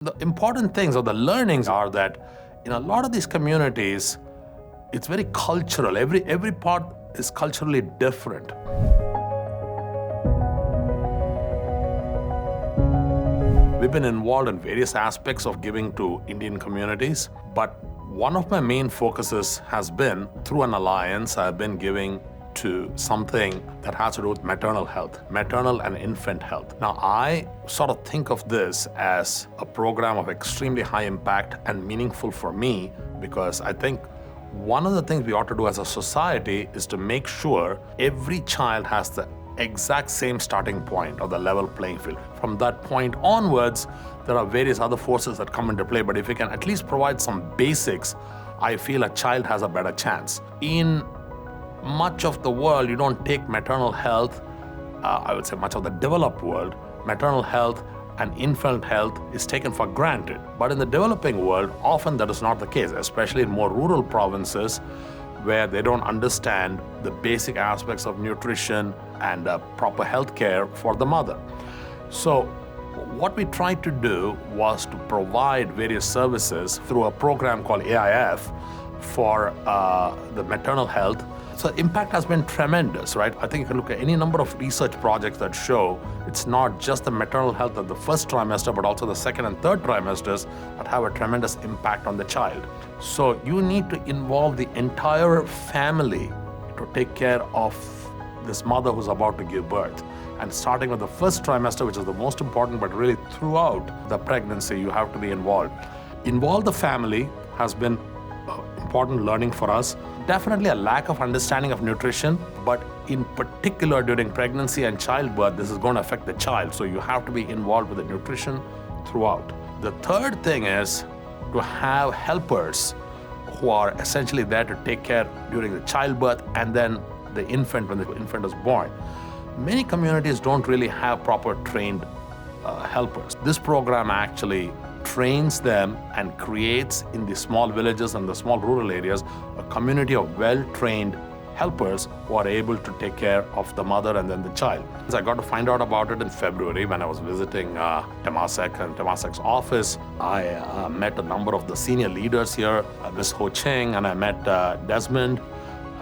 The important things or the learnings are that in a lot of these communities, it's very cultural. Every part is culturally different. We've been involved in various aspects of giving to Indian communities, but one of my main focuses has been, through an alliance, I've been giving to something that has to do with maternal health, maternal and infant health. Now, I sort of think of this as a program of extremely high impact and meaningful for me, because I think one of the things we ought to do as a society is to make sure every child has the exact same starting point or the level playing field. From that point onwards, there are various other forces that come into play, but if we can at least provide some basics, I feel a child has a better chance. In much of the world, you don't take maternal health, I would say much of the developed world, maternal health and infant health is taken for granted. But in the developing world, often that is not the case, especially in more rural provinces where they don't understand the basic aspects of nutrition and proper health care for the mother. So what we tried to do was to provide various services through a program called AIF for the maternal health. So impact has been tremendous, right? I think you can look at any number of research projects that show it's not just the maternal health of the first trimester, but also the second and third trimesters that have a tremendous impact on the child. So you need to involve the entire family to take care of this mother who's about to give birth. And starting with the first trimester, which is the most important, but really throughout the pregnancy, you have to be involved. Involve the family has been important learning for us. Definitely a lack of understanding of nutrition, but in particular during pregnancy and childbirth, this is going to affect the child. So you have to be involved with the nutrition throughout. The third thing is to have helpers who are essentially there to take care during the childbirth and then the infant when the infant is born. Many communities don't really have proper trained helpers. This program actually trains them and creates in the small villages and the small rural areas a community of well-trained helpers who are able to take care of the mother and then the child. I got to find out about it in February when I was visiting Temasek and Temasek's office. I met a number of the senior leaders here, Ms. Ho Ching, and I met Desmond.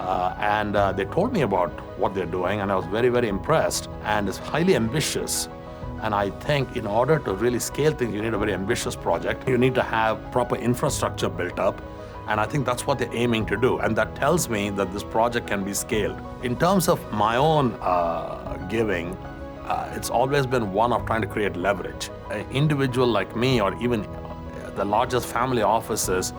And they told me about what they're doing, and I was very, very impressed. And it's highly ambitious. And I think in order to really scale things, you need a very ambitious project. You need to have proper infrastructure built up. And I think that's what they're aiming to do. And that tells me that this project can be scaled. In terms of my own giving, it's always been one of trying to create leverage. An individual like me, or even the largest family offices,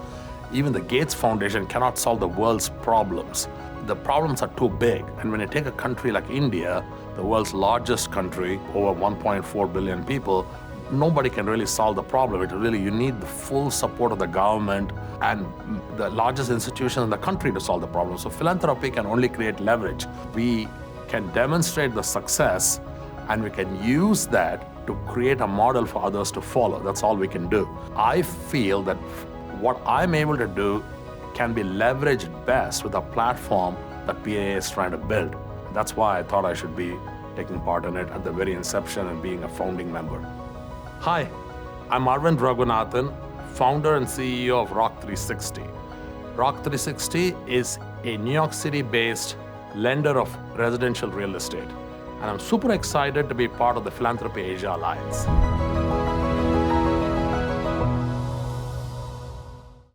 even the Gates Foundation cannot solve the world's problems. The problems are too big. And when you take a country like India, the world's largest country, over 1.4 billion people, nobody can really solve the problem. You need the full support of the government and the largest institutions in the country to solve the problem. So philanthropy can only create leverage. We can demonstrate the success and we can use that to create a model for others to follow. That's all we can do. I feel that what I'm able to do can be leveraged best with a platform that PAA is trying to build. That's why I thought I should be taking part in it at the very inception and being a founding member. Hi, I'm Arvind Raghunathan, founder and CEO of Roc360. Roc360 is a New York City-based lender of residential real estate. And I'm super excited to be part of the Philanthropy Asia Alliance.